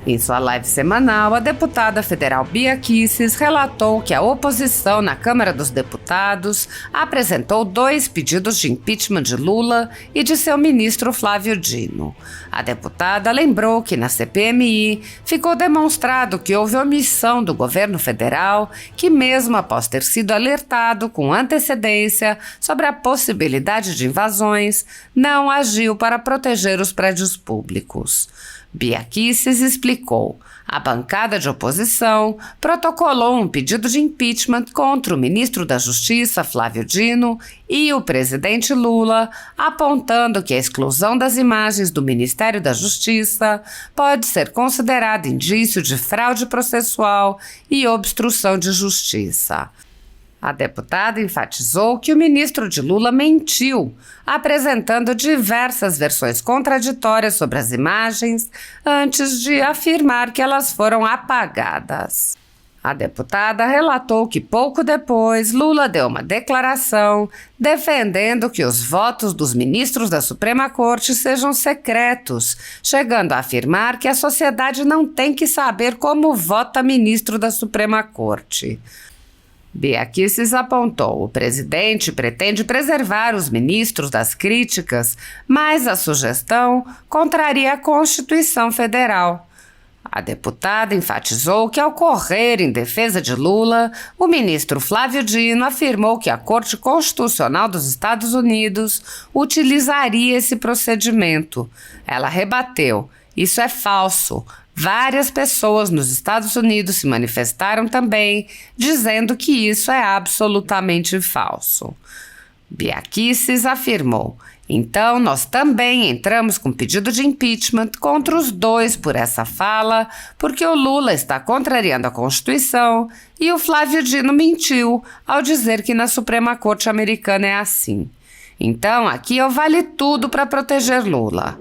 Em sua live semanal, a deputada federal Bia Kicis relatou que a oposição na Câmara dos Deputados apresentou 2 pedidos de impeachment de Lula e de seu ministro Flávio Dino. A deputada lembrou que na CPMI ficou demonstrado que houve omissão do governo federal, que mesmo após ter sido alertado com antecedência sobre a possibilidade de invasões, não agiu para proteger os prédios públicos. Bia Kicis explicou. A bancada de oposição protocolou um pedido de impeachment contra o ministro da Justiça, Flávio Dino, e o presidente Lula, apontando que a exclusão das imagens do Ministério da Justiça pode ser considerada indício de fraude processual e obstrução de justiça. A deputada enfatizou que o ministro de Lula mentiu, apresentando diversas versões contraditórias sobre as imagens antes de afirmar que elas foram apagadas. A deputada relatou que pouco depois Lula deu uma declaração defendendo que os votos dos ministros da Suprema Corte sejam secretos, chegando a afirmar que a sociedade não tem que saber como vota ministro da Suprema Corte. Bia Kicis apontou: o presidente pretende preservar os ministros das críticas, mas a sugestão contraria a Constituição Federal. A deputada enfatizou que, ao correr em defesa de Lula, o ministro Flávio Dino afirmou que a Corte Constitucional dos Estados Unidos utilizaria esse procedimento. Ela rebateu: isso é falso. Várias pessoas nos Estados Unidos se manifestaram também, dizendo que isso é absolutamente falso. Bia Kicis afirmou: então nós também entramos com pedido de impeachment contra os 2 por essa fala, porque o Lula está contrariando a Constituição e o Flávio Dino mentiu ao dizer que na Suprema Corte americana é assim. Então aqui eu vale tudo para proteger Lula.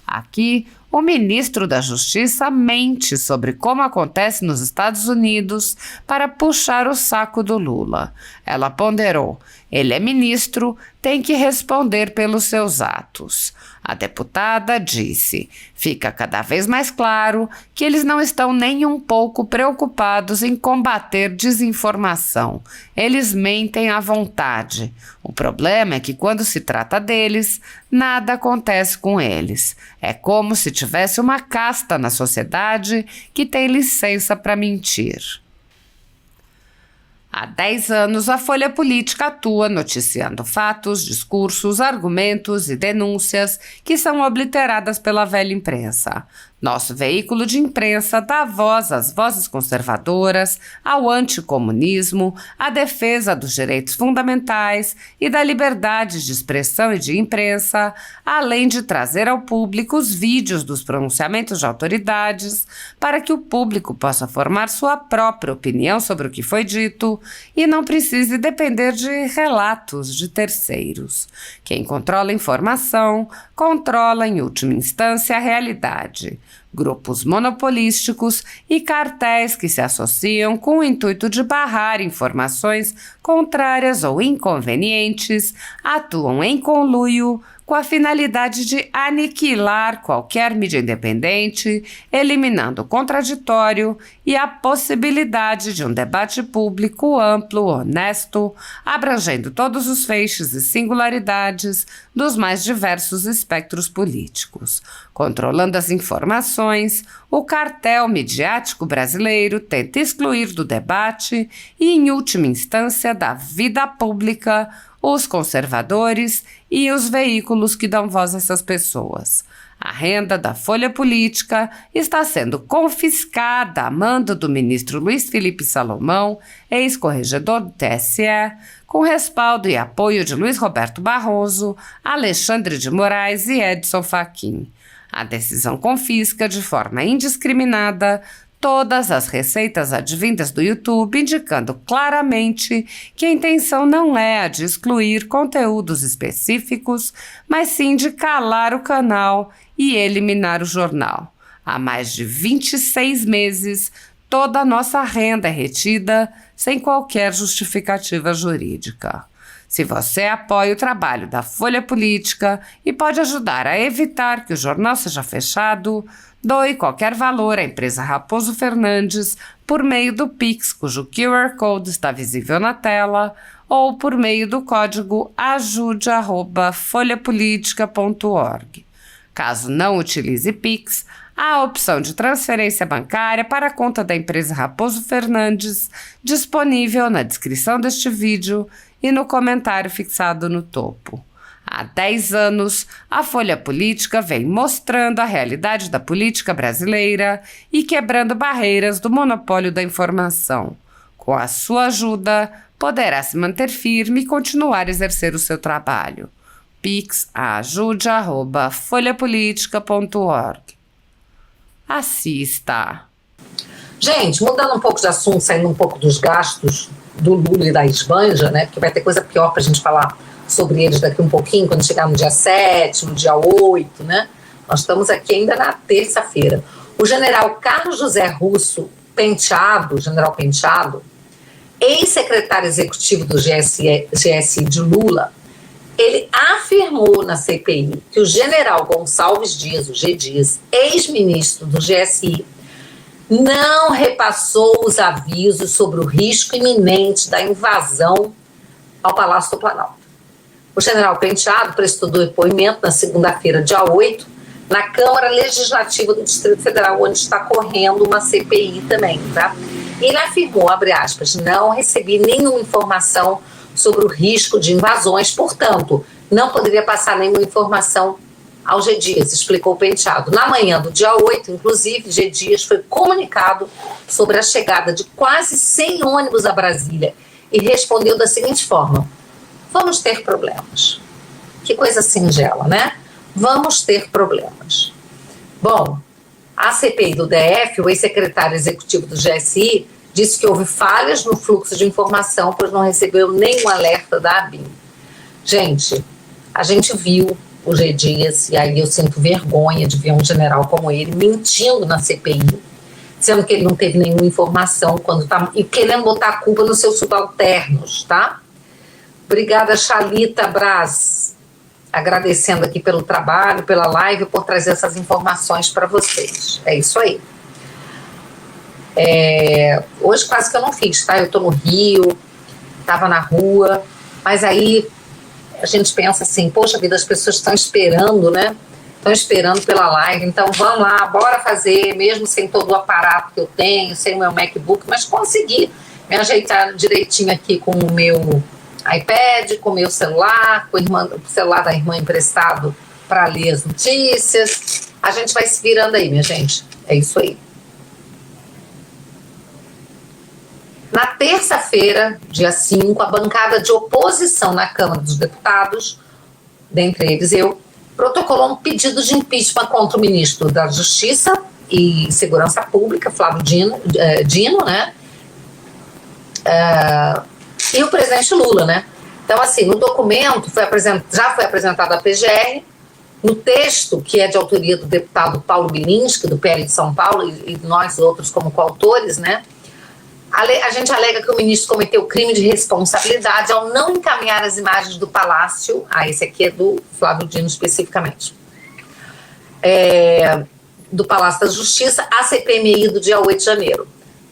Aqui, o ministro da Justiça mente sobre como acontece nos Estados Unidos para puxar o saco do Lula. Ela ponderou: ele é ministro, tem que responder pelos seus atos. A deputada disse: fica cada vez mais claro que eles não estão nem um pouco preocupados em combater desinformação. Eles mentem à vontade. O problema é que quando se trata deles, nada acontece com eles. É como se tivesse uma casta na sociedade que tem licença para mentir. Há 10 anos, a Folha Política atua noticiando fatos, discursos, argumentos e denúncias que são obliteradas pela velha imprensa. Nosso veículo de imprensa dá voz às vozes conservadoras, ao anticomunismo, à defesa dos direitos fundamentais e da liberdade de expressão e de imprensa, além de trazer ao público os vídeos dos pronunciamentos de autoridades para que o público possa formar sua própria opinião sobre o que foi dito e não precise depender de relatos de terceiros. Quem controla a informação, controla em última instância a realidade. Grupos monopolísticos e cartéis que se associam com o intuito de barrar informações contrárias ou inconvenientes atuam em conluio com a finalidade de aniquilar qualquer mídia independente, eliminando o contraditório e a possibilidade de um debate público amplo, honesto, abrangendo todos os feixes e singularidades dos mais diversos espectros políticos. Controlando as informações, o cartel midiático brasileiro tenta excluir do debate e, em última instância, da vida pública, os conservadores e os veículos que dão voz a essas pessoas. A renda da Folha Política está sendo confiscada a mando do ministro Luiz Felipe Salomão, ex-corregedor do TSE, com respaldo e apoio de Luiz Roberto Barroso, Alexandre de Moraes e Edson Fachin. A decisão confisca de forma indiscriminada todas as receitas advindas do YouTube, indicando claramente que a intenção não é a de excluir conteúdos específicos, mas sim de calar o canal e eliminar o jornal. Há mais de 26 meses, toda a nossa renda é retida sem qualquer justificativa jurídica. Se você apoia o trabalho da Folha Política e pode ajudar a evitar que o jornal seja fechado, doe qualquer valor à empresa Raposo Fernandes por meio do Pix, cujo QR Code está visível na tela, ou por meio do código ajude@folhapolitica.org. Caso não utilize Pix, há a opção de transferência bancária para a conta da empresa Raposo Fernandes, disponível na descrição deste vídeo e no comentário fixado no topo. Há 10 anos, a Folha Política vem mostrando a realidade da política brasileira e quebrando barreiras do monopólio da informação. Com a sua ajuda, poderá se manter firme e continuar a exercer o seu trabalho. Pix ajude@folhapolitica.org. Assista. Gente, mudando um pouco de assunto, saindo um pouco dos gastos do Lula e da Esbanja, né? Porque vai ter coisa pior pra gente falar sobre eles daqui um pouquinho, quando chegar no dia 7, no dia 8, né? Nós estamos aqui ainda na terça-feira. O general Carlos José Russo Penteado, general Penteado, ex-secretário executivo do GSI de Lula, ele afirmou na CPI que o general Gonçalves Dias, o G. Dias, ex-ministro do GSI, não repassou os avisos sobre o risco iminente da invasão ao Palácio do Planalto. O general Penteado prestou depoimento na segunda-feira, dia 8, na Câmara Legislativa do Distrito Federal, onde está correndo uma CPI também, tá? Ele afirmou, abre aspas, não recebi nenhuma informação sobre o risco de invasões, portanto, não poderia passar nenhuma informação ao G. Dias, explicou Penteado. Na manhã do dia 8, inclusive, G. Dias foi comunicado sobre a chegada de quase 100 ônibus a Brasília e respondeu da seguinte forma: vamos ter problemas. Que coisa singela, né? Vamos ter problemas. Bom, a CPI do DF, o ex-secretário executivo do GSI, disse que houve falhas no fluxo de informação, pois não recebeu nenhum alerta da ABIN. Gente, a gente viu o G. Dias, e aí eu sinto vergonha de ver um general como ele mentindo na CPI, dizendo que ele não teve nenhuma informação e querendo botar a culpa nos seus subalternos, tá? Obrigada, Chalita Braz, agradecendo aqui pelo trabalho, pela live, por trazer essas informações para vocês. É isso aí. Hoje quase que eu não fiz, tá? Eu tô no Rio, tava na rua, mas aí a gente pensa assim, poxa vida, as pessoas estão esperando, né? Estão esperando pela live, então vamos lá, bora fazer, mesmo sem todo o aparato que eu tenho, sem o meu MacBook, mas consegui me ajeitar direitinho aqui com o meu iPad, com o meu celular, com o celular da irmã emprestado para ler as notícias. A gente vai se virando aí, minha gente. É isso aí. Na terça-feira, dia 5, a bancada de oposição na Câmara dos Deputados, dentre eles eu, protocolou um pedido de impeachment contra o ministro da Justiça e Segurança Pública, Flávio Dino, né? E o presidente Lula, né? Então, assim, no documento já foi apresentado à PGR, no texto, que é de autoria do deputado Paulo Bilinski, do PL de São Paulo, e nós outros como coautores, né? A gente alega que o ministro cometeu crime de responsabilidade ao não encaminhar as imagens do Palácio, esse aqui é do Flávio Dino especificamente, do Palácio da Justiça, à CPMI do dia 8 de janeiro.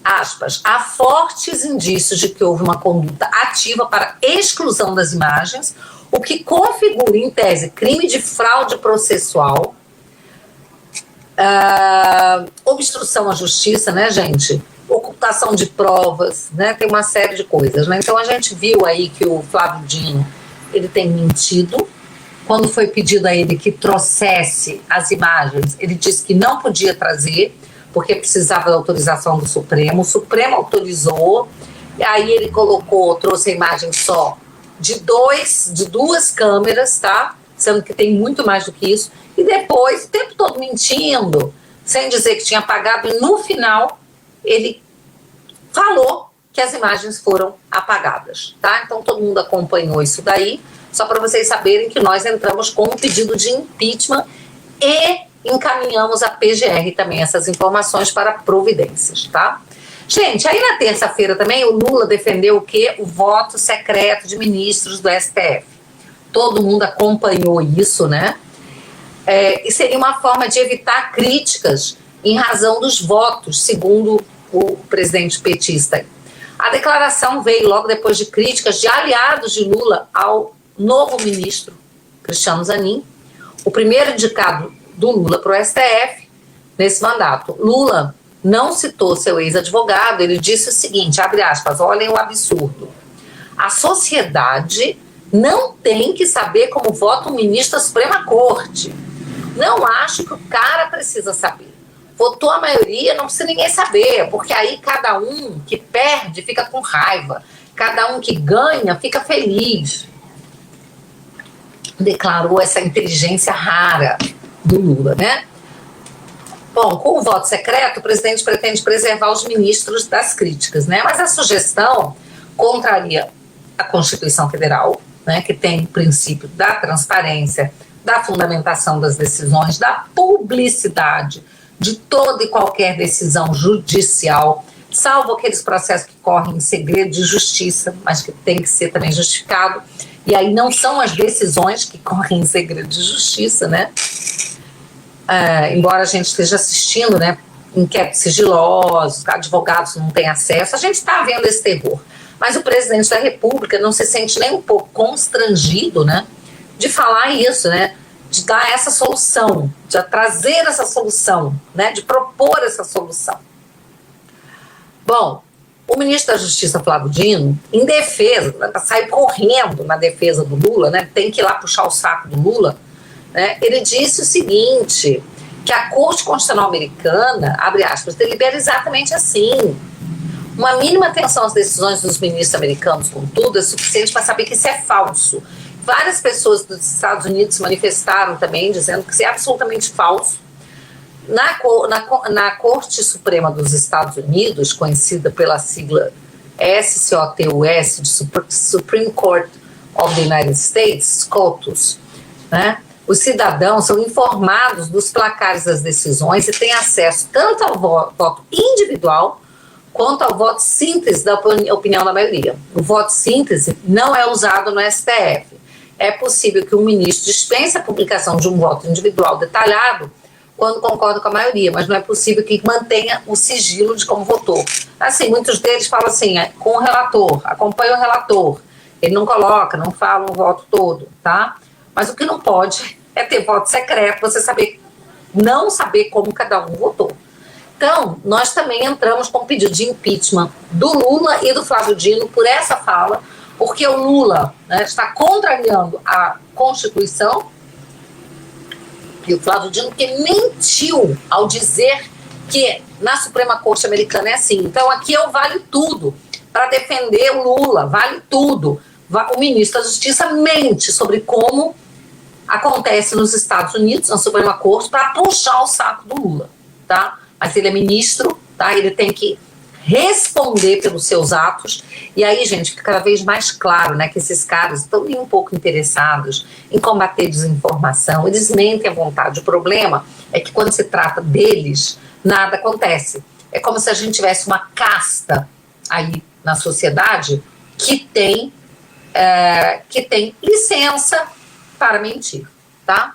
Aspas, há fortes indícios de que houve uma conduta ativa para exclusão das imagens, o que configura, em tese, crime de fraude processual, obstrução à justiça, né, gente? Ocultação de provas, né? Tem uma série de coisas, né? Então a gente viu aí que o Flávio Dino, ele tem mentido. Quando foi pedido a ele que trouxesse as imagens, ele disse que não podia trazer, porque precisava da autorização do Supremo. O Supremo autorizou, e aí ele trouxe a imagem só de duas câmeras, tá? Sendo que tem muito mais do que isso. E depois, o tempo todo mentindo, sem dizer que tinha apagado, e no final ele falou que as imagens foram apagadas, tá? Então todo mundo acompanhou isso daí, só para vocês saberem que nós entramos com um pedido de impeachment e encaminhamos à PGR também essas informações para providências, tá? Gente, aí na terça-feira também o Lula defendeu o quê? O voto secreto de ministros do STF. Todo mundo acompanhou isso, né? E seria uma forma de evitar críticas em razão dos votos, segundo o presidente petista. A declaração veio logo depois de críticas de aliados de Lula ao novo ministro Cristiano Zanin, o primeiro indicado do Lula para o STF nesse mandato. Lula não citou seu ex-advogado, ele disse o seguinte, abre aspas, olhem o absurdo. A sociedade não tem que saber como vota um ministro da Suprema Corte. Não acho que o cara precisa saber. Votou a maioria, não precisa ninguém saber, porque aí cada um que perde fica com raiva, cada um que ganha fica feliz. Declarou essa inteligência rara do Lula, né? Bom, com o voto secreto, o presidente pretende preservar os ministros das críticas, né? Mas a sugestão contraria a Constituição Federal, né, que tem o princípio da transparência, da fundamentação das decisões, da publicidade de toda e qualquer decisão judicial, salvo aqueles processos que correm em segredo de justiça, mas que tem que ser também justificado. E aí não são as decisões que correm em segredo de justiça, né? Embora a gente esteja assistindo, né, inquéritos sigilosos, advogados não têm acesso, a gente está vendo esse terror. Mas o presidente da República não se sente nem um pouco constrangido, né, de falar isso, né, de dar essa solução, de trazer essa solução, né, de propor essa solução. Bom, o ministro da Justiça, Flávio Dino, em defesa, saiu correndo na defesa do Lula, né, tem que ir lá puxar o saco do Lula, né, ele disse o seguinte, que a Corte Constitucional Americana, abre aspas, delibera exatamente assim. Uma mínima atenção às decisões dos ministros americanos, contudo, é suficiente para saber que isso é falso. Várias pessoas dos Estados Unidos se manifestaram também, dizendo que isso é absolutamente falso. Na Corte Suprema dos Estados Unidos, conhecida pela sigla SCOTUS, de Supreme Court of the United States, SCOTUS, né? Os cidadãos são informados dos placares das decisões e têm acesso tanto ao voto individual quanto ao voto síntese da opinião da maioria. O voto síntese não é usado no STF. É possível que um ministro dispense a publicação de um voto individual detalhado quando concorda com a maioria, mas não é possível que mantenha o sigilo de como votou. Assim, muitos deles falam assim, com o relator, acompanha o relator, ele não coloca, não fala o voto todo, tá? Mas o que não pode é ter voto secreto, você não saber como cada um votou. Então, nós também entramos com pedido de impeachment do Lula e do Flávio Dino por essa fala, porque o Lula, né, está contrariando a Constituição e o Flávio Dino porque mentiu ao dizer que na Suprema Corte Americana é assim. Então, aqui eu vale tudo para defender o Lula, vale tudo. O ministro da Justiça mente sobre como acontece nos Estados Unidos, na Suprema Corte, para puxar o saco do Lula, tá? Mas ele é ministro, tá? Ele tem que responder pelos seus atos. E aí, gente, fica cada vez mais claro, né, que esses caras estão um pouco interessados em combater desinformação. Eles mentem à vontade. O problema é que quando se trata deles, nada acontece. É como se a gente tivesse uma casta aí na sociedade que tem licença para mentir.